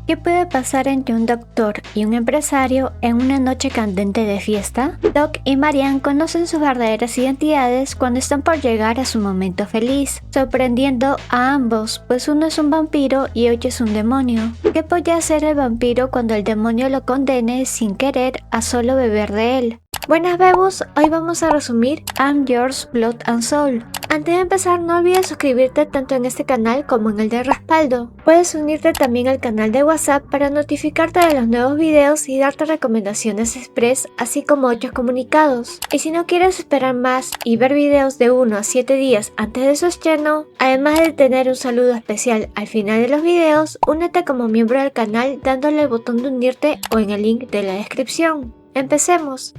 ¿Qué puede pasar entre un doctor y un empresario en una noche candente de fiesta? Doc y Marianne conocen sus verdaderas identidades cuando están por llegar a su momento feliz, sorprendiendo a ambos, pues uno es un vampiro y otro es un demonio. ¿Qué puede hacer el vampiro cuando el demonio lo condene sin querer a solo beber de él? Buenas bebus, hoy vamos a resumir I'm Yours, Blood and Soul. Antes de empezar, no olvides suscribirte tanto en este canal como en el de respaldo. Puedes unirte también al canal de WhatsApp para notificarte de los nuevos videos y darte recomendaciones express, así como otros comunicados. Y si no quieres esperar más y ver videos de 1 a 7 días antes de su estreno, además de tener un saludo especial al final de los videos, únete como miembro del canal dándole al botón de unirte o en el link de la descripción. ¡Empecemos!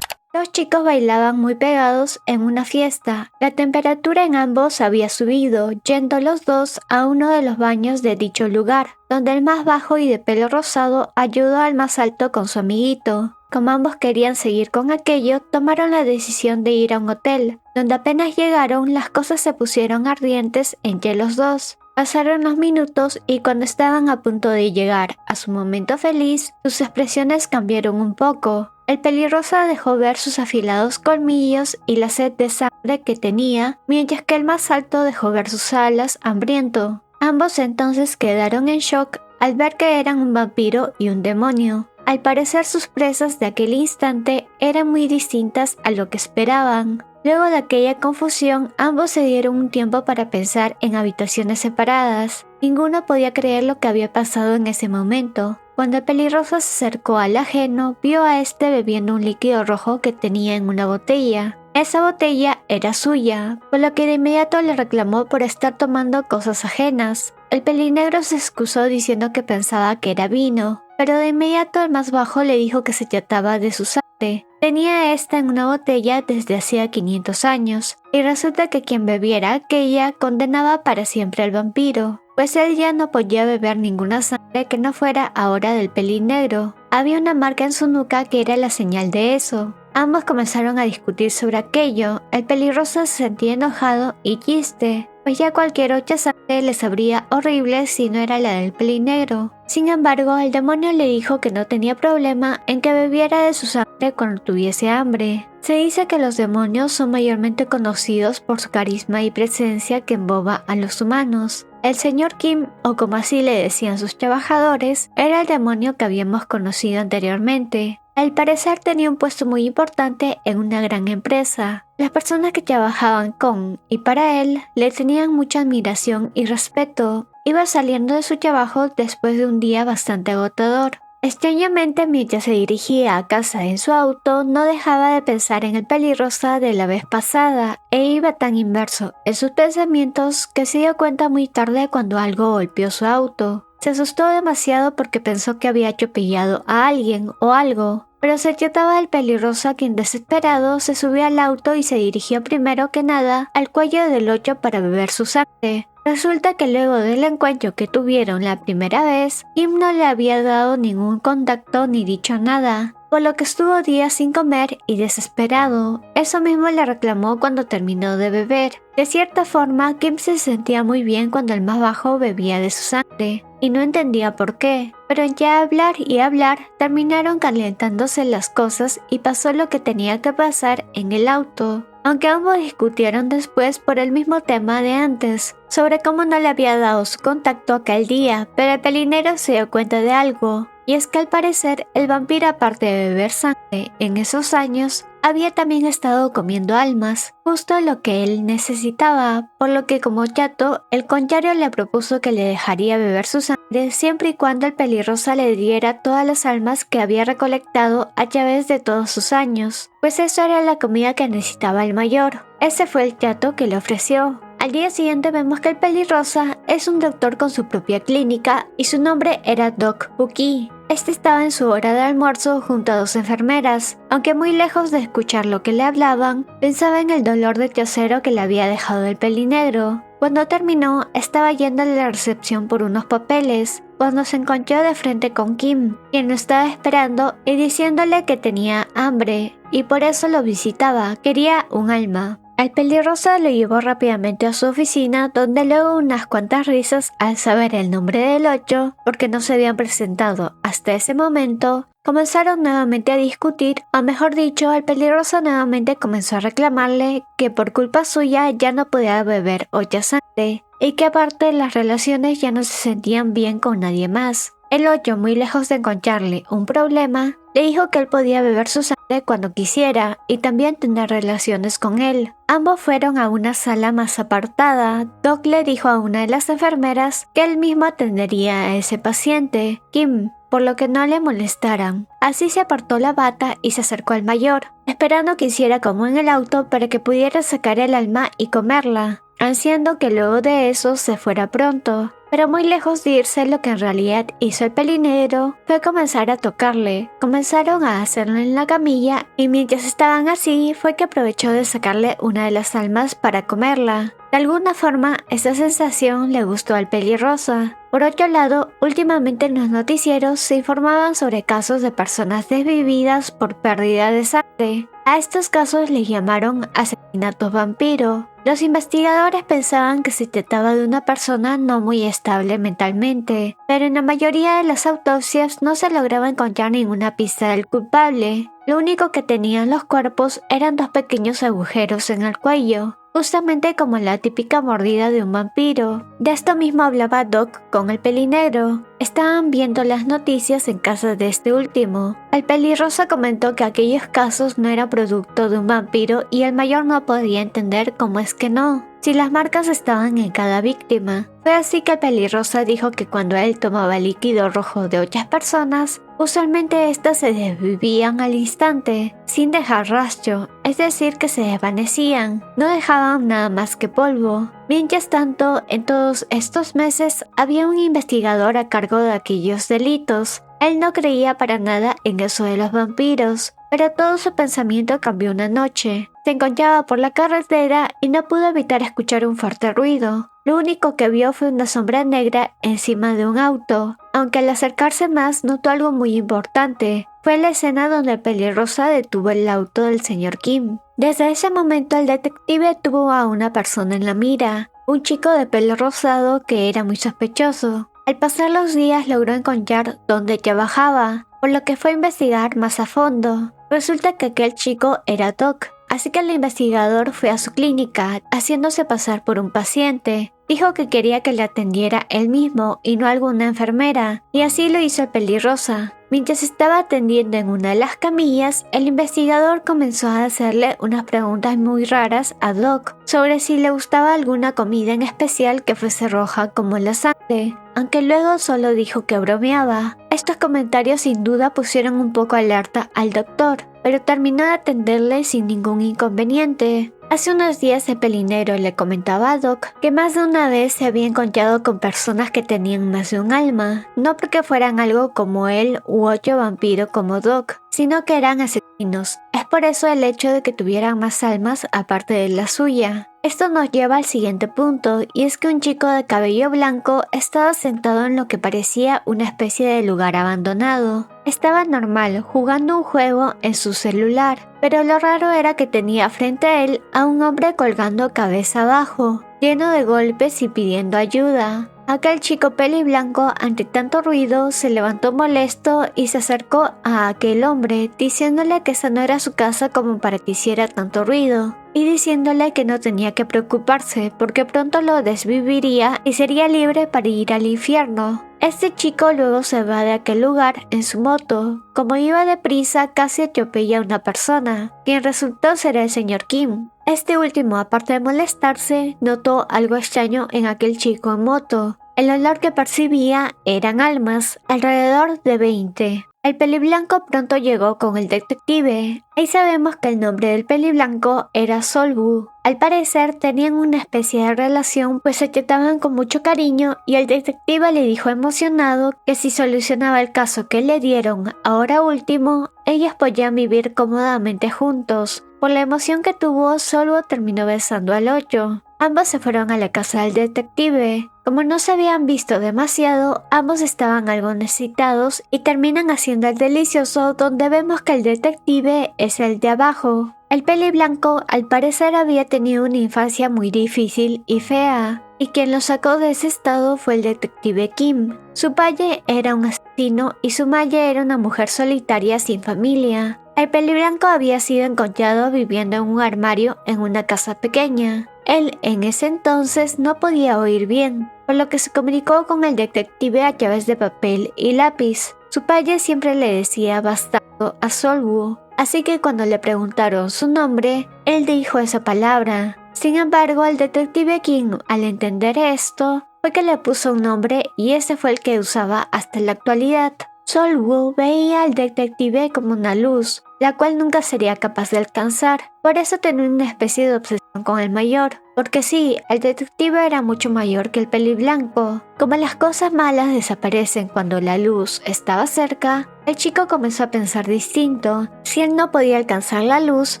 Los chicos bailaban muy pegados en una fiesta. La temperatura en ambos había subido, yendo los dos a uno de los baños de dicho lugar, donde el más bajo y de pelo rosado ayudó al más alto con su amiguito. Como ambos querían seguir con aquello, tomaron la decisión de ir a un hotel, donde apenas llegaron las cosas se pusieron ardientes entre los dos. Pasaron los minutos y cuando estaban a punto de llegar a su momento feliz, sus expresiones cambiaron un poco. El pelirrosa dejó ver sus afilados colmillos y la sed de sangre que tenía, mientras que el más alto dejó ver sus alas hambriento. Ambos entonces quedaron en shock al ver que eran un vampiro y un demonio. Al parecer sus presas de aquel instante eran muy distintas a lo que esperaban. Luego de aquella confusión, ambos se dieron un tiempo para pensar en habitaciones separadas. Ninguno podía creer lo que había pasado en ese momento. Cuando el pelirrojo se acercó al ajeno, vio a este bebiendo un líquido rojo que tenía en una botella. Esa botella era suya, por lo que de inmediato le reclamó por estar tomando cosas ajenas. El pelinegro se excusó diciendo que pensaba que era vino, pero de inmediato el más bajo le dijo que se trataba de su sangre. Tenía esta en una botella desde hacía 500 años, y resulta que quien bebiera aquella condenaba para siempre al vampiro, pues él ya no podía beber ninguna sangre que no fuera ahora del pelinegro. Había una marca en su nuca que era la señal de eso. Ambos comenzaron a discutir sobre aquello. El pelirrosa se sentía enojado y triste, pues ya cualquier otra sangre le sabría horrible si no era la del pelinegro. Sin embargo, el demonio le dijo que no tenía problema en que bebiera de su sangre cuando tuviese hambre. Se dice que los demonios son mayormente conocidos por su carisma y presencia que emboba a los humanos. El señor Kim, o como así le decían sus trabajadores, era el demonio que habíamos conocido anteriormente. Al parecer tenía un puesto muy importante en una gran empresa. Las personas que trabajaban con y para él le tenían mucha admiración y respeto. Iba saliendo de su trabajo después de un día bastante agotador. Extrañamente, mientras se dirigía a casa en su auto, no dejaba de pensar en el pelirrosa de la vez pasada e iba tan inmerso en sus pensamientos que se dio cuenta muy tarde cuando algo golpeó su auto. Se asustó demasiado porque pensó que había atropellado a alguien o algo, pero se trataba del pelirrosa quien desesperado se subió al auto y se dirigió primero que nada al cuello del otro para beber su sangre. Resulta que luego del encuentro que tuvieron la primera vez, Kim no le había dado ningún contacto ni dicho nada, por lo que estuvo días sin comer y desesperado. Eso mismo le reclamó cuando terminó de beber. De cierta forma, Kim se sentía muy bien cuando el más bajo bebía de su sangre, y no entendía por qué, pero ya hablar y hablar terminaron calentándose las cosas y pasó lo que tenía que pasar en el auto. Aunque ambos discutieron después por el mismo tema de antes, sobre cómo no le había dado su contacto aquel día, pero el pelinero se dio cuenta de algo, y es que al parecer el vampiro, aparte de beber sangre en esos años, había también estado comiendo almas, justo lo que él necesitaba, por lo que como chato, el conchario le propuso que le dejaría beber su sangre siempre y cuando el pelirrosa le diera todas las almas que había recolectado a través de todos sus años, pues eso era la comida que necesitaba el mayor. Ese fue el trato que le ofreció. Al día siguiente vemos que el pelirrosa es un doctor con su propia clínica y su nombre era Doc Buki. Este estaba en su hora de almuerzo junto a 2 enfermeras. Aunque muy lejos de escuchar lo que le hablaban, pensaba en el dolor de trasero que le había dejado el pelinegro. Cuando terminó, estaba yendo a la recepción por unos papeles, cuando se encontró de frente con Kim, quien lo estaba esperando y diciéndole que tenía hambre y por eso lo visitaba, quería un alma. El pelirrosa lo llevó rápidamente a su oficina, donde luego unas cuantas risas al saber el nombre del 8, porque no se habían presentado hasta ese momento, comenzaron nuevamente a discutir, o mejor dicho, el pelirrosa nuevamente comenzó a reclamarle que por culpa suya ya no podía beber 8 sangre, y que aparte las relaciones ya no se sentían bien con nadie más. El 8, muy lejos de encontrarle un problema, le dijo que él podía beber su sangre cuando quisiera y también tener relaciones con él. Ambos fueron a una sala más apartada. Doc le dijo a una de las enfermeras que él mismo atendería a ese paciente, Kim, por lo que no le molestaran. Así se apartó la bata y se acercó al mayor, esperando que hiciera como en el auto para que pudiera sacar el alma y comerla, ansiando que luego de eso se fuera pronto. Pero muy lejos de irse, lo que en realidad hizo el pelinegro fue comenzar a tocarle. Comenzaron a hacerlo en la camilla y mientras estaban así fue que aprovechó de sacarle una de las almas para comerla. De alguna forma, esa sensación le gustó al pelirrosa. Por otro lado, últimamente en los noticieros se informaban sobre casos de personas desvividas por pérdida de sangre. A estos casos les llamaron asesinatos vampiro. Los investigadores pensaban que se trataba de una persona no muy estable mentalmente, pero en la mayoría de las autopsias no se lograba encontrar ninguna pista del culpable. Lo único que tenían los cuerpos eran 2 pequeños agujeros en el cuello, justamente como la típica mordida de un vampiro. De esto mismo hablaba Doc con el pelinegro. Estaban viendo las noticias en casa de este último. El pelirrosa comentó que aquellos casos no eran producto de un vampiro y el mayor no podía entender cómo es que no, si las marcas estaban en cada víctima. Fue así que el pelirrosa dijo que cuando él tomaba líquido rojo de otras personas, usualmente estas se desvivían al instante, sin dejar rastro, es decir que se desvanecían, no dejaban nada más que polvo. Mientras tanto, en todos estos meses había un investigador a cargo de aquellos delitos. Él no creía para nada en eso de los vampiros, pero todo su pensamiento cambió una noche. Se encontraba por la carretera y no pudo evitar escuchar un fuerte ruido. Lo único que vio fue una sombra negra encima de un auto, aunque al acercarse más notó algo muy importante. Fue la escena donde el pelirrosa detuvo el auto del señor Kim. Desde ese momento el detective tuvo a una persona en la mira, un chico de pelo rosado que era muy sospechoso. Al pasar los días logró encontrar dónde trabajaba, por lo que fue a investigar más a fondo. Resulta que aquel chico era Doc, así que el investigador fue a su clínica, haciéndose pasar por un paciente. Dijo que quería que le atendiera él mismo y no alguna enfermera, y así lo hizo el pelirrosa. Mientras estaba atendiendo en una de las camillas, el investigador comenzó a hacerle unas preguntas muy raras a Doc sobre si le gustaba alguna comida en especial que fuese roja como la sangre, aunque luego solo dijo que bromeaba. Estos comentarios sin duda pusieron un poco alerta al doctor, pero terminó de atenderle sin ningún inconveniente. Hace unos días el pelinegro le comentaba a Doc que más de una vez se había encontrado con personas que tenían más de un alma, no porque fueran algo como él u otro vampiro como Doc, sino que eran asesinos. Es por eso el hecho de que tuvieran más almas aparte de la suya. Esto nos lleva al siguiente punto, y es que un chico de cabello blanco estaba sentado en lo que parecía una especie de lugar abandonado. Estaba normal, jugando un juego en su celular, pero lo raro era que tenía frente a él a un hombre colgando cabeza abajo, lleno de golpes y pidiendo ayuda. Aquel chico peliblanco, ante tanto ruido, se levantó molesto y se acercó a aquel hombre, diciéndole que esa no era su casa como para que hiciera tanto ruido, y diciéndole que no tenía que preocuparse porque pronto lo desviviría y sería libre para ir al infierno. Este chico luego se va de aquel lugar en su moto. Como iba deprisa, casi atropella a una persona, quien resultó ser el señor Kim. Este último, aparte de molestarse, notó algo extraño en aquel chico en moto. El olor que percibía eran almas, alrededor de 20. El peliblanco pronto llegó con el detective. Ahí sabemos que el nombre del peliblanco era Solbu. Al parecer tenían una especie de relación, pues se trataban con mucho cariño, y el detective le dijo emocionado que si solucionaba el caso que le dieron ahora último, ellos podían vivir cómodamente juntos. Por la emoción que tuvo, Solbu terminó besando al 8. Ambos se fueron a la casa del detective. Como no se habían visto demasiado, ambos estaban algo necesitados y terminan haciendo el delicioso, donde vemos que el detective es el de abajo. El peli blanco al parecer había tenido una infancia muy difícil y fea, y quien lo sacó de ese estado fue el detective Kim. Su padre era un asesino y su madre era una mujer solitaria sin familia. El peliblanco había sido encontrado viviendo en un armario en una casa pequeña. Él en ese entonces no podía oír bien, por lo que se comunicó con el detective a través de papel y lápiz. Su padre siempre le decía bastardo a Solwu, así que cuando le preguntaron su nombre, él dijo esa palabra. Sin embargo, el detective King, al entender esto, fue que le puso un nombre y ese fue el que usaba hasta la actualidad. Solwu veía al detective como una luz, la cual nunca sería capaz de alcanzar. Por eso tenía una especie de obsesión con el mayor, porque sí, el detective era mucho mayor que el peliblanco. Como las cosas malas desaparecen cuando la luz estaba cerca, el chico comenzó a pensar distinto. Si él no podía alcanzar la luz,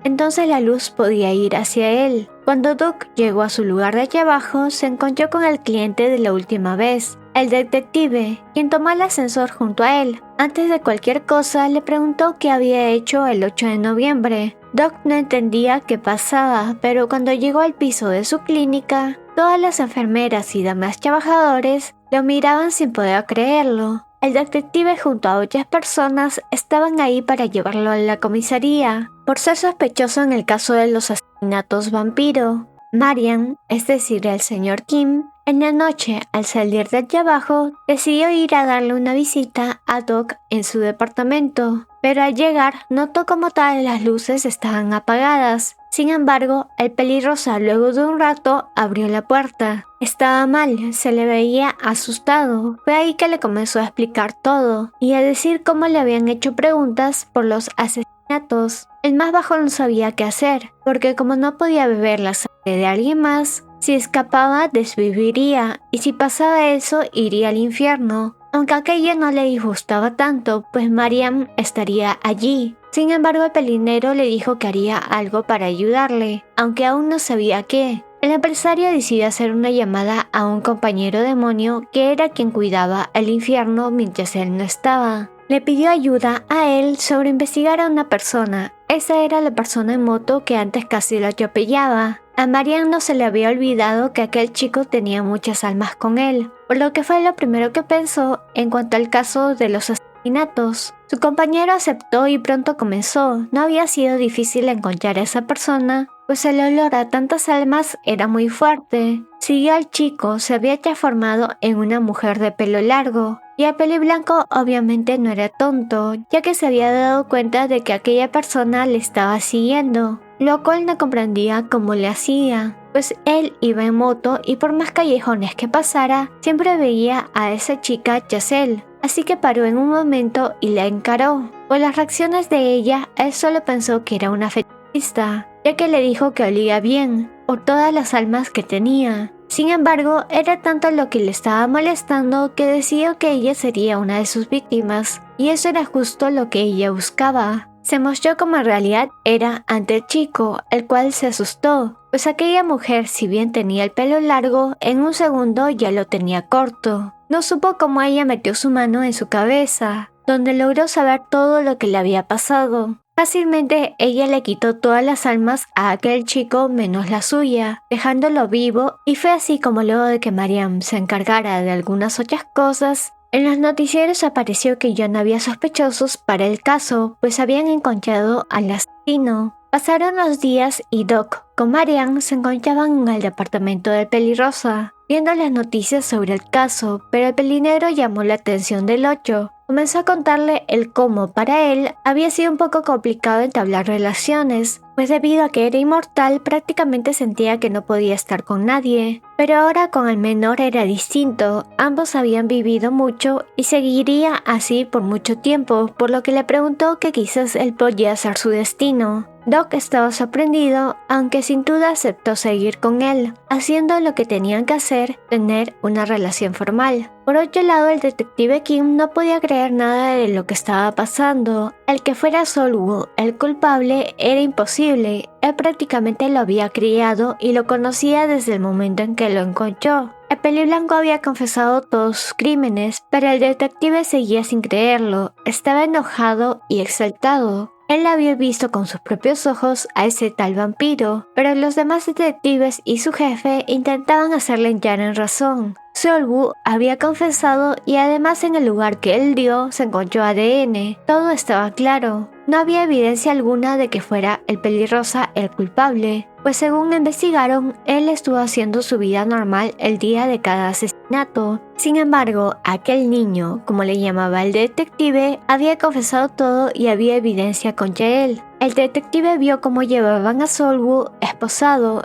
entonces la luz podía ir hacia él. Cuando Duck llegó a su lugar de allí abajo, se encontró con el cliente de la última vez, el detective, quien tomó el ascensor junto a él. Antes de cualquier cosa, le preguntó qué había hecho el 8 de noviembre. Doc no entendía qué pasaba, pero cuando llegó al piso de su clínica, todas las enfermeras y demás trabajadores lo miraban sin poder creerlo. El detective junto a otras personas estaban ahí para llevarlo a la comisaría, por ser sospechoso en el caso de los asesinatos vampiro. Marian, es decir, el señor Kim, en la noche, al salir de allí abajo, decidió ir a darle una visita a Doc en su departamento, pero al llegar notó como todas las luces estaban apagadas. Sin embargo, el pelirrosa luego de un rato abrió la puerta. Estaba mal, se le veía asustado. Fue ahí que le comenzó a explicar todo y a decir cómo le habían hecho preguntas por los asesinatos. El más bajo no sabía qué hacer, porque como no podía beber la sangre de alguien más, si escapaba desviviría y si pasaba eso iría al infierno. Aunque aquello no le disgustaba tanto, pues Mariam estaría allí. Sin embargo, el pelinero le dijo que haría algo para ayudarle, aunque aún no sabía qué. El empresario decidió hacer una llamada a un compañero demonio que era quien cuidaba el infierno mientras él no estaba. Le pidió ayuda a él sobre investigar a una persona. Esa era la persona en moto que antes casi lo atropellaba. A Marian no se le había olvidado que aquel chico tenía muchas almas con él, por lo que fue lo primero que pensó en cuanto al caso de los asesinatos. Su compañero aceptó y pronto comenzó. No había sido difícil encontrar a esa persona, pues el olor a tantas almas era muy fuerte. Siguió al chico, se había transformado en una mujer de pelo largo, y el peliblanco obviamente no era tonto, ya que se había dado cuenta de que aquella persona le estaba siguiendo, lo cual no comprendía cómo le hacía, pues él iba en moto y por más callejones que pasara, siempre veía a esa chica Yacel. Así que paró en un momento y la encaró. Por las reacciones de ella, él solo pensó que era una fetichista, ya que le dijo que olía bien, por todas las almas que tenía. Sin embargo, era tanto lo que le estaba molestando que decidió que ella sería una de sus víctimas, y eso era justo lo que ella buscaba. Se mostró como en realidad era ante el chico, el cual se asustó, pues aquella mujer, si bien tenía el pelo largo, en un segundo ya lo tenía corto. No supo cómo ella metió su mano en su cabeza, donde logró saber todo lo que le había pasado. Fácilmente ella le quitó todas las almas a aquel chico menos la suya, dejándolo vivo, y fue así como luego de que Mariam se encargara de algunas otras cosas, en los noticieros apareció que ya no había sospechosos para el caso, pues habían encontrado al asesino. Pasaron los días y Doc con Marian se encontraban en el departamento del pelirrosa, viendo las noticias sobre el caso, pero el pelinegro llamó la atención del 8. Comenzó a contarle el cómo para él había sido un poco complicado entablar relaciones, pues debido a que era inmortal prácticamente sentía que no podía estar con nadie. Pero ahora con el menor era distinto, ambos habían vivido mucho y seguiría así por mucho tiempo, por lo que le preguntó que quizás él podía ser su destino. Doc estaba sorprendido, aunque sin duda aceptó seguir con él, haciendo lo que tenían que hacer, tener una relación formal. Por otro lado, el detective Kim no podía creer nada de lo que estaba pasando. El que fuera Sol-woo el culpable era imposible. Él prácticamente lo había criado y lo conocía desde el momento en que lo encontró. El peliblanco había confesado todos sus crímenes, pero el detective seguía sin creerlo. Estaba enojado y exaltado. Él había visto con sus propios ojos a ese tal vampiro, pero los demás detectives y su jefe intentaban hacerle entrar en razón. Sol-woo había confesado y además en el lugar que él dio se encontró ADN. Todo estaba claro. No había evidencia alguna de que fuera el pelirrosa el culpable, pues según investigaron, él estuvo haciendo su vida normal el día de cada asesinato. Sin embargo, aquel niño, como le llamaba el detective, había confesado todo y había evidencia contra él. El detective vio cómo llevaban a Sol-woo esposado.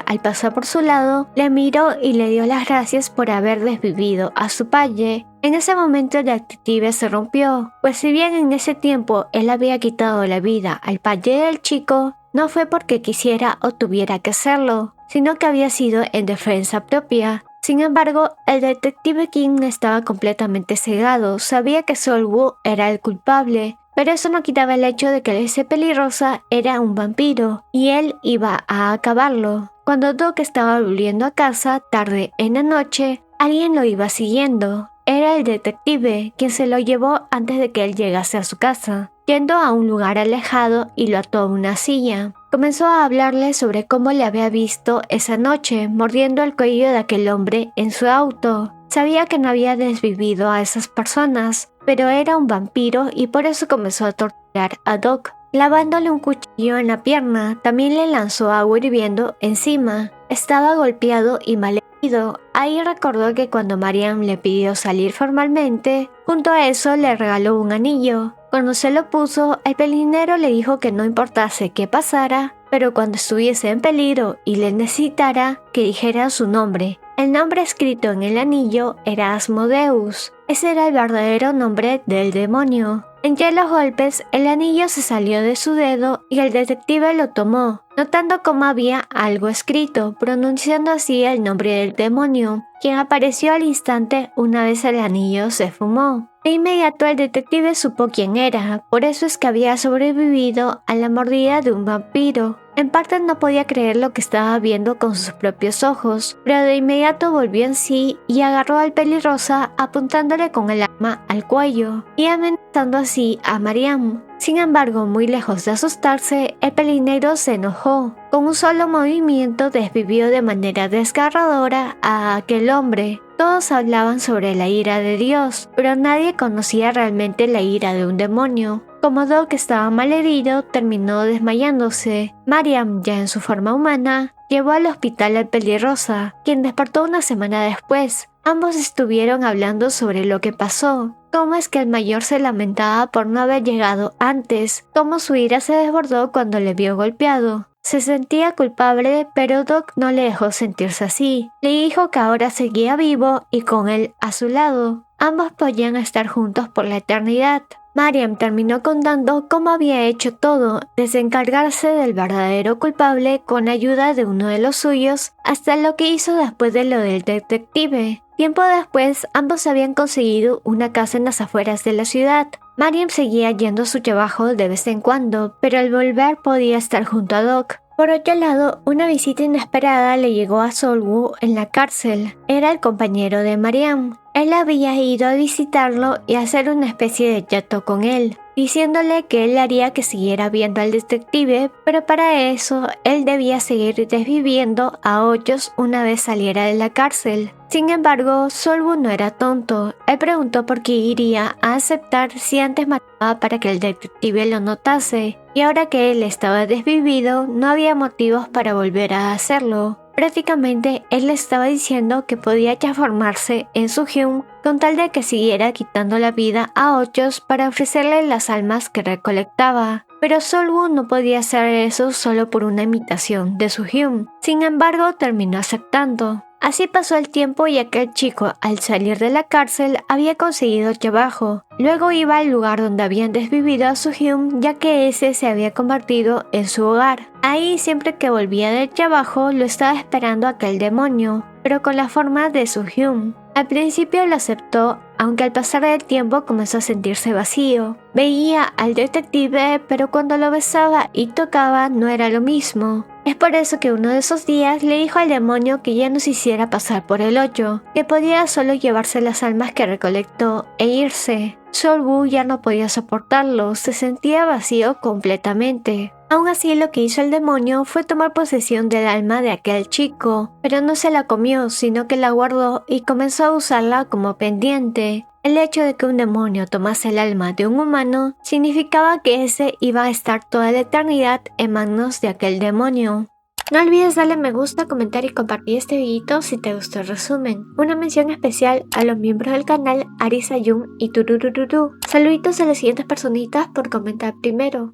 Al pasar por su lado, le miró y le dio las gracias por haber desvivido a su padre. En ese momento el detective se rompió, pues si bien en ese tiempo él había quitado la vida al padre del chico, no fue porque quisiera o tuviera que hacerlo, sino que había sido en defensa propia. Sin embargo, el detective Kim estaba completamente cegado, sabía que Sol-woo era el culpable, pero eso no quitaba el hecho de que ese pelirrosa era un vampiro, y él iba a acabarlo. Cuando Doc estaba volviendo a casa, tarde en la noche, alguien lo iba siguiendo. Era el detective, quien se lo llevó antes de que él llegase a su casa, yendo a un lugar alejado y lo ató a una silla. Comenzó a hablarle sobre cómo le había visto esa noche, mordiendo el cuello de aquel hombre en su auto. Sabía que no había desvivido a esas personas, pero era un vampiro y por eso comenzó a torturar a Doc, clavándole un cuchillo en la pierna. También le lanzó agua hirviendo encima. Estaba golpeado y malherido. Ahí recordó que cuando Mariam le pidió salir formalmente, junto a eso le regaló un anillo. Cuando se lo puso, el pelinero le dijo que no importase qué pasara, pero cuando estuviese en peligro y le necesitara, que dijera su nombre. El nombre escrito en el anillo era Asmodeus. Ese era el verdadero nombre del demonio. Entre los golpes, el anillo se salió de su dedo y el detective lo tomó, notando cómo había algo escrito, pronunciando así el nombre del demonio, quien apareció al instante una vez el anillo se fumó. De inmediato el detective supo quién era, por eso es que había sobrevivido a la mordida de un vampiro. En parte no podía creer lo que estaba viendo con sus propios ojos, pero de inmediato volvió en sí y agarró al pelirrosa apuntándole con el arma al cuello y amenazando así a Mariam. Sin embargo, muy lejos de asustarse, el pelinegro se enojó. Con un solo movimiento desvivió de manera desgarradora a aquel hombre. Todos hablaban sobre la ira de Dios, pero nadie conocía realmente la ira de un demonio. Como Doc estaba malherido, terminó desmayándose. Mariam, ya en su forma humana, llevó al hospital al pelirrosa, quien despertó una semana después. Ambos estuvieron hablando sobre lo que pasó. Cómo es que el mayor se lamentaba por no haber llegado antes, cómo su ira se desbordó cuando le vio golpeado. Se sentía culpable, pero Doc no le dejó sentirse así. Le dijo que ahora seguía vivo y con él a su lado. Ambos podían estar juntos por la eternidad. Mariam terminó contando cómo había hecho todo, desde encargarse del verdadero culpable con ayuda de uno de los suyos, hasta lo que hizo después de lo del detective. Tiempo después, ambos habían conseguido una casa en las afueras de la ciudad. Mariam seguía yendo a su trabajo de vez en cuando, pero al volver podía estar junto a Doc. Por otro lado, una visita inesperada le llegó a Sol-woo en la cárcel. Era el compañero de Mariam. Él había ido a visitarlo y a hacer una especie de trato con él, diciéndole que él haría que siguiera viendo al detective, pero para eso él debía seguir desviviendo a otros una vez saliera de la cárcel. Sin embargo, Sol-woo no era tonto. Él preguntó por qué iría a aceptar si antes mataba para que el detective lo notase, y ahora que él estaba desvivido, no había motivos para volver a hacerlo. Prácticamente, él le estaba diciendo que podía transformarse en Su-hyun con tal de que siguiera quitando la vida a otros para ofrecerle las almas que recolectaba. Pero Sol-woo no podía hacer eso solo por una imitación de Su-hyun. Sin embargo, terminó aceptando. Así pasó el tiempo y aquel chico, al salir de la cárcel, había conseguido trabajo. Luego iba al lugar donde habían desvivido a Soo-hyun, ya que ese se había convertido en su hogar. Ahí, siempre que volvía del trabajo, lo estaba esperando aquel demonio, pero con la forma de Soo-hyun. Al principio lo aceptó, aunque al pasar del tiempo comenzó a sentirse vacío. Veía al detective, pero cuando lo besaba y tocaba no era lo mismo. Es por eso que uno de esos días le dijo al demonio que ya no se hiciera pasar por el hoyo, que podía solo llevarse las almas que recolectó e irse. Sol-woo ya no podía soportarlo, se sentía vacío completamente. Aún así, lo que hizo el demonio fue tomar posesión del alma de aquel chico, pero no se la comió, sino que la guardó y comenzó a usarla como pendiente. El hecho de que un demonio tomase el alma de un humano significaba que ese iba a estar toda la eternidad en manos de aquel demonio. No olvides darle me gusta, comentar y compartir este videito si te gustó el resumen. Una mención especial a los miembros del canal Arisa Jun y Tururururu. Saluditos a las siguientes personitas por comentar primero.